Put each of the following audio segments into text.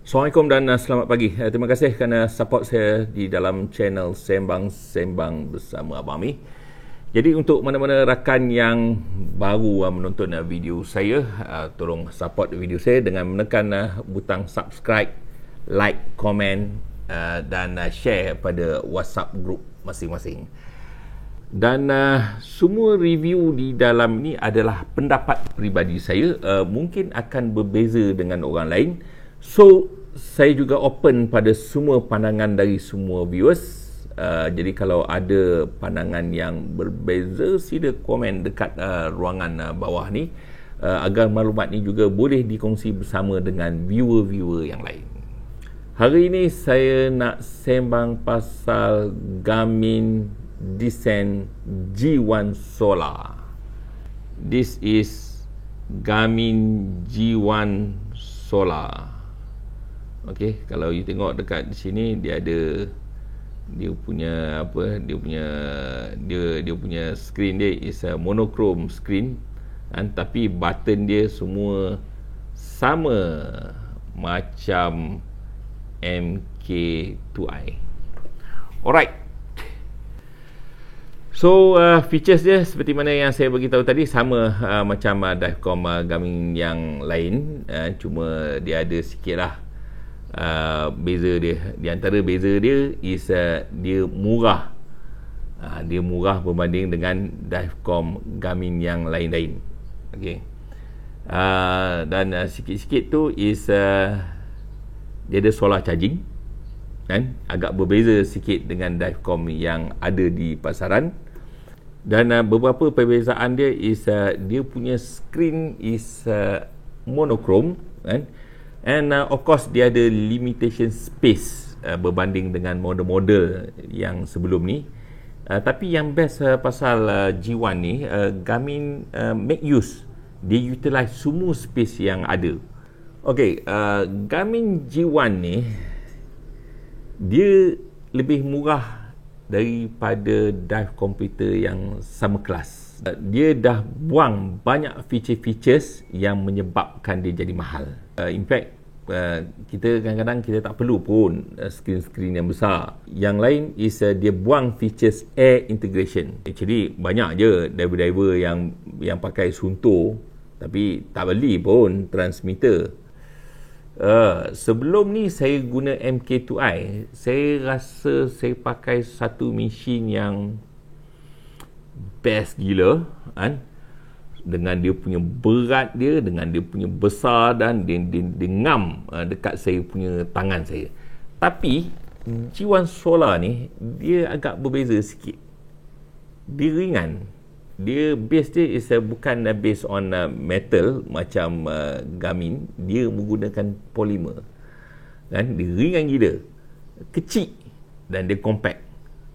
Assalamualaikum dan selamat pagi. Terima kasih kerana support saya di dalam channel Sembang bersama Abang Ami. Jadi untuk mana-mana rakan yang baru menonton video saya, tolong support video saya dengan menekan butang subscribe, like, komen dan share pada WhatsApp group masing-masing. Dan semua review di dalam ini adalah pendapat peribadi saya, mungkin akan berbeza dengan orang lain. So, saya juga open pada semua pandangan dari semua viewers. Jadi kalau ada pandangan yang berbeza, sila komen dekat ruangan bawah ni, agar maklumat ni juga boleh dikongsi bersama dengan viewer-viewer yang lain. Hari ini saya nak sembang pasal Garmin Descent G1 Solar. This is Garmin G1 Solar. Okey, kalau you tengok dekat di sini, dia ada dia punya screen dia is a monochrome screen, kan, tapi button dia semua sama macam MK2i. Alright. So features dia seperti mana yang saya beritahu tadi, sama macam Divecom Garmin yang lain, cuma dia ada sikit lah beza dia. Di antara beza dia is dia murah. Dia murah berbanding dengan Divecom Garmin yang lain-lain. Okey. Dan sikit-sikit tu is dia ada solar charging, kan, agak berbeza sikit dengan Divecom yang ada di pasaran. Dan beberapa perbezaan dia is dia punya screen is monochrome, kan. And of course dia ada limitation space berbanding dengan model-model yang sebelum ni. Tapi yang best pasal G1 ni, Garmin make use, dia utilize semua space yang ada. Okay, Garmin G1 ni dia lebih murah daripada dive komputer yang sama kelas. Dia dah buang banyak feature-features yang menyebabkan dia jadi mahal. In fact, kita kadang-kadang kita tak perlu pun screen-screen yang besar. Yang lain is dia buang features air integration. Actually banyak je diver-diver yang pakai Suunto tapi tak beli pun transmitter. Sebelum ni saya guna MK2i, saya rasa saya pakai satu mesin yang best gila, kan, dengan dia punya berat dia, dengan dia punya besar, dan dia ngam dekat saya punya tangan saya. Tapi G1 Solar ni dia agak berbeza sikit. Dia ringan. Dia base dia is bukan based on metal macam Garmin. Dia menggunakan polymer, kan. Dia ringan gila, kecil, dan dia compact,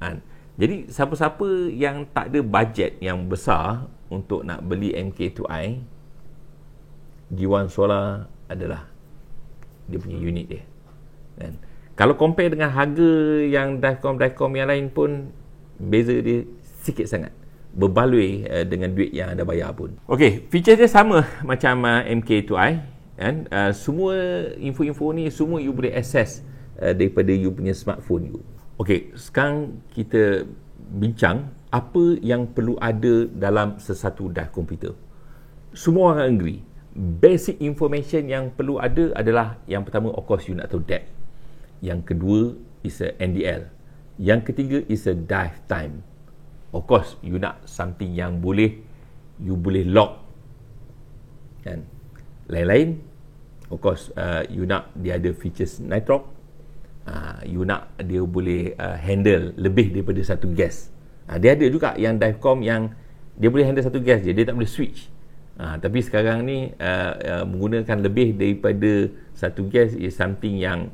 kan. Jadi siapa-siapa yang tak ada bajet yang besar untuk nak beli MK2i, G1 Solar adalah dia punya unit dia, kan. Kalau compare dengan harga yang Divecom yang lain pun, beza dia sikit sangat, berbaloi dengan duit yang anda bayar pun. Okey, feature dia sama macam MK2i, kan. Semua info-info ni semua you boleh access daripada you punya smartphone you. Okey, sekarang kita bincang apa yang perlu ada dalam sesuatu dive komputer. Semua orang agree, basic information yang perlu ada adalah, yang pertama of course you nak tahu depth, yang kedua is a NDL, yang ketiga is a dive time. Of course you nak something yang you boleh log, kan. Lain-lain of course you nak dia ada features nitrox. You nak dia boleh handle lebih daripada satu gas. Dia ada juga yang Divecom yang dia boleh handle satu gas je, dia tak boleh switch. Tapi sekarang ni menggunakan lebih daripada satu gas is something yang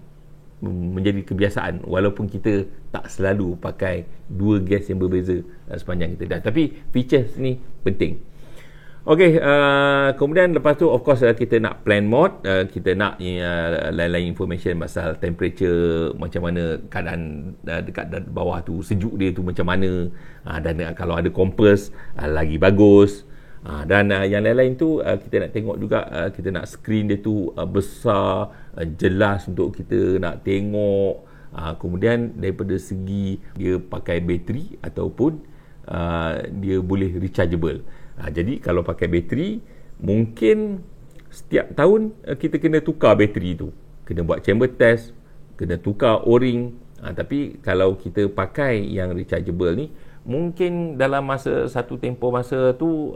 menjadi kebiasaan, walaupun kita tak selalu pakai dua gas yang berbeza sepanjang kita dah. Tapi features ni penting. Okey, kemudian lepas tu of course kita nak plan mode, kita nak lain-lain information pasal temperature, macam mana keadaan dekat bawah tu, sejuk dia tu macam mana, dan kalau ada compass lagi bagus. Dan yang lain-lain tu kita nak tengok juga, kita nak screen dia tu besar, jelas untuk kita nak tengok. Kemudian daripada segi dia pakai bateri ataupun dia boleh rechargeable. Jadi kalau pakai bateri, mungkin setiap tahun kita kena tukar bateri tu, kena buat chamber test, kena tukar o-ring. Tapi kalau kita pakai yang rechargeable ni, mungkin dalam satu tempoh masa tu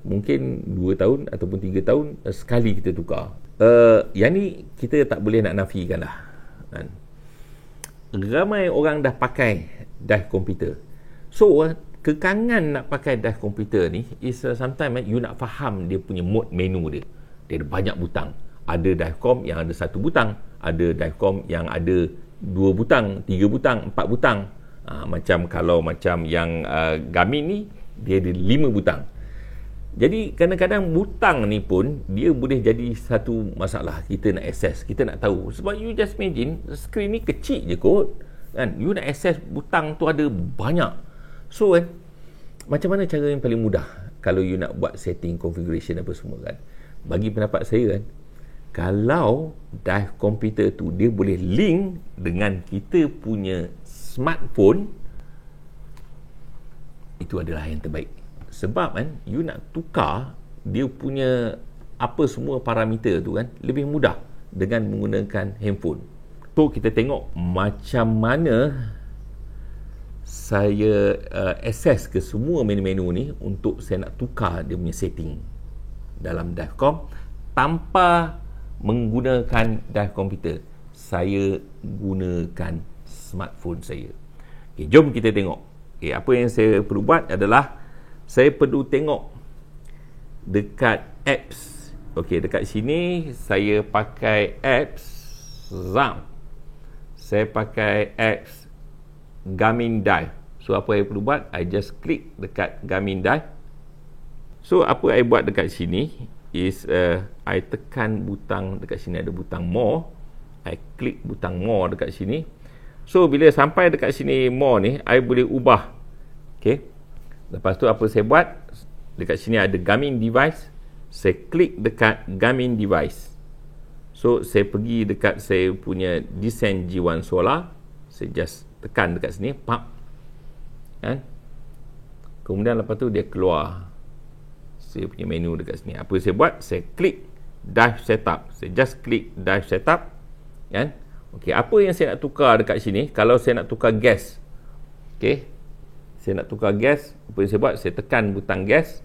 mungkin 2 tahun ataupun 3 tahun sekali kita tukar. Yang ni kita tak boleh nak nafikan lah kan. Ramai orang dah pakai dive komputer. So kekangan nak pakai dive komputer ni is sometimes you nak faham dia punya mode menu dia. Dia ada banyak butang. Ada divecom yang ada 1 butang, ada divecom yang ada 2 butang, 3 butang, 4 butang. Macam yang Garmin ni, dia ada 5 butang. Jadi kadang-kadang butang ni pun dia boleh jadi satu masalah. Kita nak access, kita nak tahu. Sebab you just imagine, skrin ni kecil je kot kan? You nak access butang tu ada banyak. So kan, macam mana cara yang paling mudah kalau you nak buat setting, configuration apa semua kan? Bagi pendapat saya kan, kalau dive komputer tu dia boleh link dengan kita punya smartphone, itu adalah yang terbaik. Sebab kan, you nak tukar dia punya apa semua parameter tu kan, lebih mudah dengan menggunakan handphone. So kita tengok macam mana saya access ke semua menu-menu ni untuk saya nak tukar dia punya setting dalam divecom tanpa menggunakan dive komputer. Saya gunakan smartphone saya. Okay, jom kita tengok. Okay, apa yang saya perlu buat adalah saya perlu tengok dekat apps. Okay, dekat sini saya pakai apps ZAM. Saya pakai apps Garmin Dive. So apa yang perlu buat, I just klik dekat Garmin Dive. So apa I buat dekat sini is I tekan butang dekat sini, ada butang more. I klik butang more dekat sini. So bila sampai dekat sini more ni, I boleh ubah. Okay. Lepas tu apa saya buat, dekat sini ada Garmin device. Saya klik dekat Garmin device. So saya pergi dekat saya punya Descent G1 Solar. Saya just tekan dekat sini, pap kan. Kemudian lepas tu dia keluar saya punya menu dekat sini. Apa saya buat, saya klik dive setup. Saya just klik dive setup kan. Okey, apa yang saya nak tukar dekat sini, kalau saya nak tukar gas, okey, saya nak tukar gas, apa yang saya buat, saya tekan butang gas,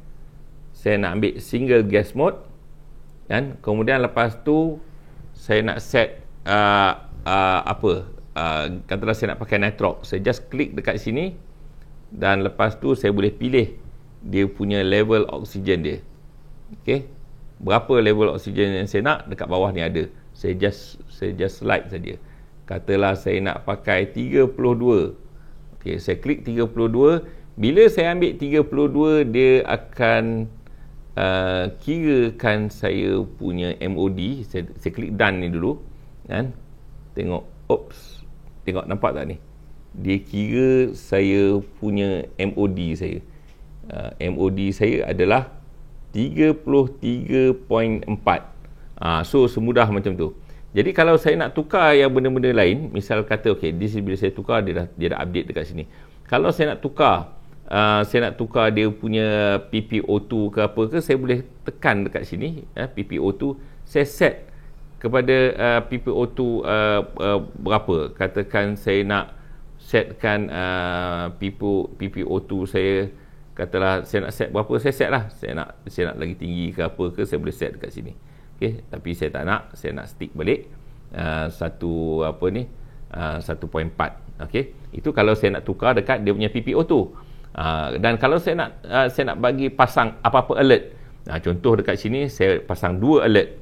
saya nak ambil single gas mode kan. Kemudian lepas tu saya nak set katalah saya nak pakai nitrox, saya just klik dekat sini dan lepas tu saya boleh pilih dia punya level oksigen dia. Okey, berapa level oksigen yang saya nak, dekat bawah ni ada. Saya just slide saja. Katalah saya nak pakai 32. Okey, saya klik 32. Bila saya ambil 32, dia akan kirakan saya punya MOD. Saya klik done ni dulu kan. Tengok, tengok, nampak tak ni? Dia kira saya punya MOD saya. MOD saya adalah 33.4. So semudah macam tu. Jadi kalau saya nak tukar yang benda-benda lain, misal kata okey, this bila saya tukar dia dah update dekat sini. Kalau saya nak tukar dia punya PPO2 ke apa ke, saya boleh tekan dekat sini PPO2, saya set kepada PPO2 berapa. Katakan saya nak setkan PPO2 saya, katalah saya nak set berapa, saya set lah. Saya nak lagi tinggi ke apa ke, saya boleh set dekat sini. Okay, tapi saya tak nak, saya nak stick balik 1.4. Okay, itu kalau saya nak tukar dekat dia punya PPO2. Dan kalau saya nak bagi pasang apa-apa alert, contoh dekat sini saya pasang 2 alert.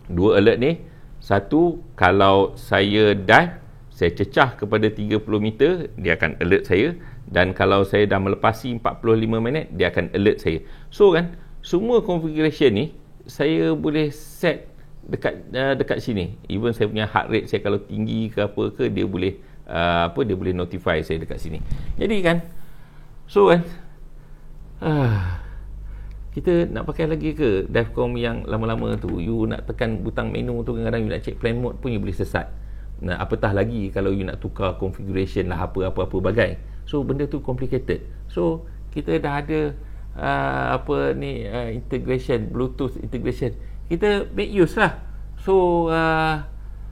2 alert ni, satu, kalau saya dive, saya cecah kepada 30 meter, dia akan alert saya. Dan kalau saya dah melepasi 45 minit, dia akan alert saya. So kan, semua configuration ni saya boleh set dekat sini. Even saya punya heart rate saya kalau tinggi ke apa ke, dia boleh dia boleh notify saya dekat sini. Jadi kan, so kan, Kita nak pakai lagi ke Divecom yang lama-lama tu? You nak tekan butang menu tu, kadang-kadang you nak check plan mode pun you boleh sesat. Nah, apatah lagi kalau you nak tukar configuration lah, apa-apa bagai. So benda tu complicated. So kita dah ada integration, Bluetooth integration, kita make use lah. So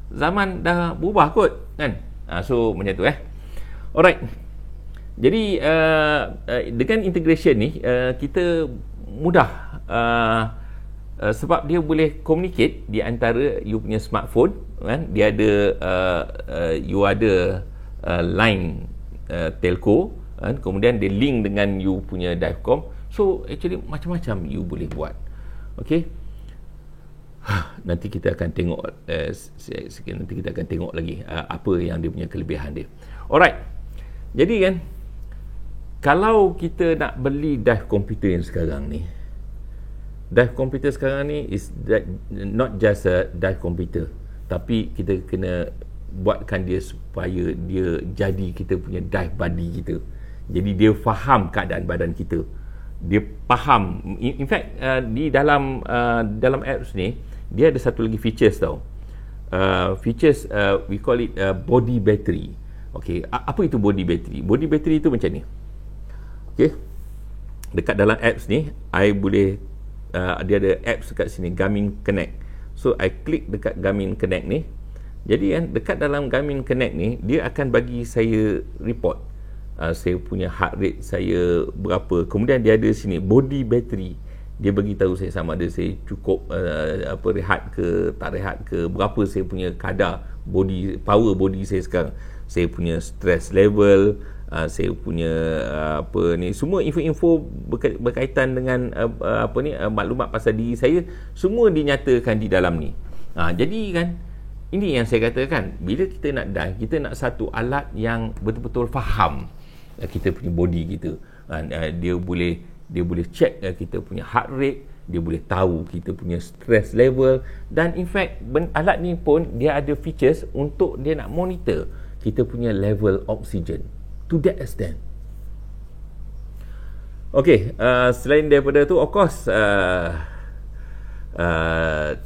zaman dah berubah kot kan. So macam tu alright. Jadi dengan integration ni kita mudah sebab dia boleh communicate di antara you punya smartphone kan. Dia ada you ada line telco kan, kemudian dia link dengan you punya Divecom. So actually macam-macam you boleh buat. Okay, nanti kita akan tengok nanti kita akan tengok lagi apa yang dia punya kelebihan dia. Alright, jadi kan kalau kita nak beli dive komputer yang sekarang ni, dive komputer sekarang ni is not just a dive komputer, tapi kita kena buatkan dia supaya dia jadi kita punya dive buddy kita. Jadi dia faham keadaan badan kita, dia faham. In fact di dalam apps ni dia ada satu lagi features tau. Features we call it body battery. Okay, apa itu body battery? Body battery itu macam ni. Okay, dekat dalam apps ni I boleh dia ada apps dekat sini, Garmin Connect. So I klik dekat Garmin Connect ni. Jadi kan dekat dalam Garmin Connect ni dia akan bagi saya report saya punya heart rate saya berapa. Kemudian dia ada sini body battery, dia bagi tahu saya sama ada saya cukup rehat ke tak rehat ke, berapa saya punya kadar body power body saya sekarang, saya punya stress level, saya punya semua info-info berkaitan dengan maklumat pasal diri saya, semua dinyatakan di dalam ni. Jadi kan ini yang saya katakan, bila kita nak dive, kita nak satu alat yang betul-betul faham kita punya body kita. Dia boleh check kita punya heart rate, dia boleh tahu kita punya stress level, dan in fact alat ni pun dia ada features untuk dia nak monitor kita punya level oksigen to that extent. Okay, selain daripada tu, of course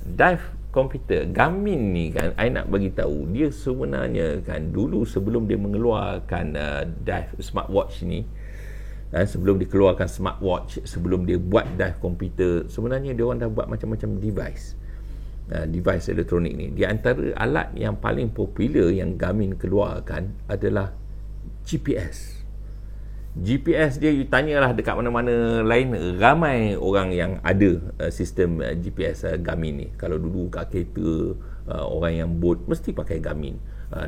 dive komputer Garmin ni kan, I nak bagi tahu dia sebenarnya kan dulu sebelum dia mengeluarkan dive smartwatch ni, sebelum dikeluarkan smartwatch, sebelum dia buat dive komputer, sebenarnya dia orang dah buat macam-macam device elektronik ni. Di antara alat yang paling popular yang Garmin keluarkan adalah GPS. GPS dia, you tanyalah dekat mana-mana lain, ramai orang yang ada sistem GPS Garmin ni. Kalau dulu kat kereta, orang yang boat mesti pakai Garmin,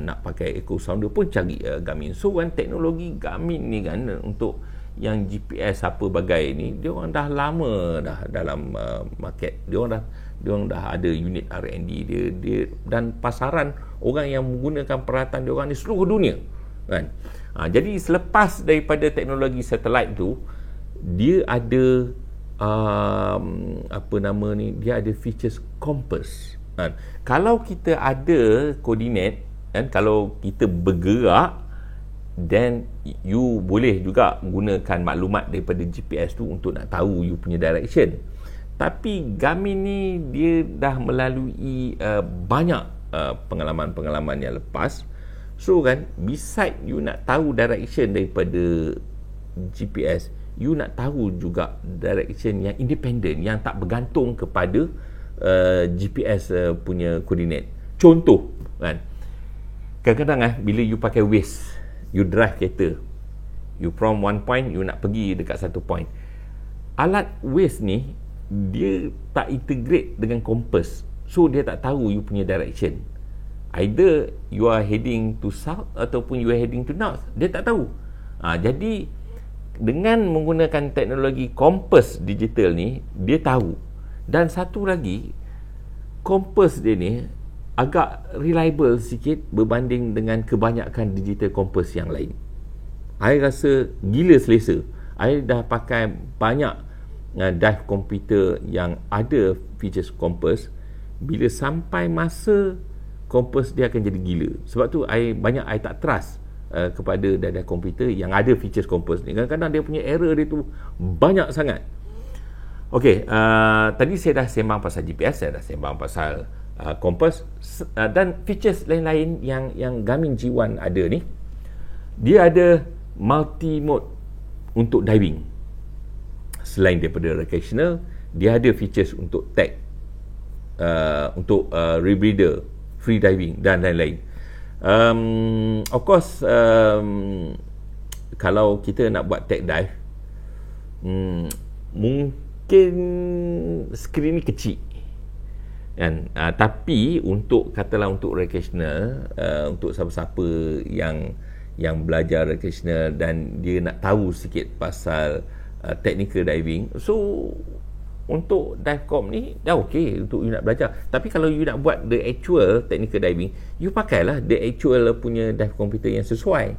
nak pakai echo sounder pun cari Garmin. So kan teknologi Garmin ni kan untuk yang GPS apa bagai ni, dia orang dah lama dah dalam market. Dia orang dah ada unit R&D dia dan pasaran orang yang menggunakan peralatan dia orang ni seluruh dunia kan. Jadi selepas daripada teknologi satelit tu, dia ada dia ada features compass kan. Kalau kita ada koordinat kan, kalau kita bergerak, then you boleh juga gunakan maklumat daripada GPS tu untuk nak tahu you punya direction. Tapi Garmin ni dia dah melalui banyak pengalaman-pengalaman yang lepas. So kan, beside you nak tahu direction daripada GPS, you nak tahu juga direction yang independent, yang tak bergantung kepada GPS punya koordinat. Contoh kan, kadang-kadang bila you pakai Waze, you drive kereta, you from one point, you nak pergi dekat satu point, alat Waze ni dia tak integrate dengan kompas. So dia tak tahu you punya direction. Either you are heading to south ataupun you are heading to north, dia tak tahu. Jadi dengan menggunakan teknologi kompas digital ni, dia tahu. Dan satu lagi, kompas dia ni agak reliable sikit berbanding dengan kebanyakan digital kompas yang lain. I rasa gila selesa. I dah pakai banyak dive komputer yang ada features kompas. Bila sampai masa kompas dia akan jadi gila. Sebab tu I tak trust kepada komputer yang ada features kompas ni. Kadang-kadang dia punya error dia tu banyak sangat. Okey, tadi saya dah sembang pasal GPS, saya dah sembang pasal kompas, dan features lain-lain yang Garmin G1 ada ni. Dia ada multi mode untuk diving. Selain daripada recreational, dia ada features untuk tag, untuk rebreather, free diving dan lain-lain. Of course, kalau kita nak buat tag dive, mungkin skrin ni kecil kan, tapi katalah untuk recreational, untuk siapa-siapa yang belajar recreational dan dia nak tahu sikit pasal technical diving, so untuk divecom ni dah okey untuk you nak belajar. Tapi kalau you nak buat the actual technical diving, you pakailah the actual punya dive computer yang sesuai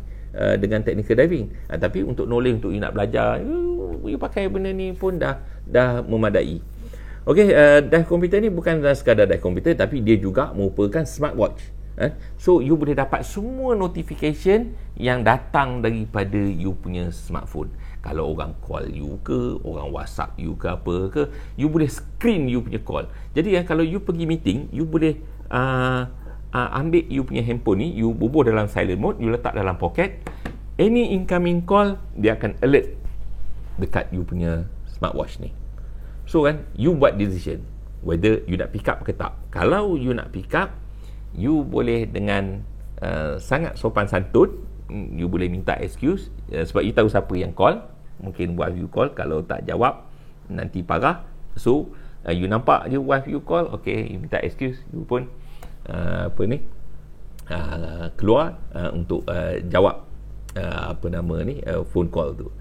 dengan technical diving. Tapi untuk knowledge, untuk you nak belajar, you pakai benda ni pun dah memadai. Okey, dive computer ni bukan sekadar dive computer, tapi dia juga merupakan smartwatch. So you boleh dapat semua notification yang datang daripada you punya smartphone. Kalau orang call you ke, orang WhatsApp you ke apa ke, you boleh screen you punya call. Jadi kalau you pergi meeting, you boleh ambil you punya handphone ni, you bubuh dalam silent mode, you letak dalam poket. Any incoming call, dia akan alert dekat you punya smartwatch ni. So kan, you buat decision whether you nak pick up ke tak. Kalau you nak pick up, you boleh dengan sangat sopan santun, you boleh minta excuse, sebab you tahu siapa yang call. Mungkin wife you call, kalau tak jawab nanti parah. So you nampak je wife you call, okay, you minta excuse, you pun keluar untuk jawab phone call tu.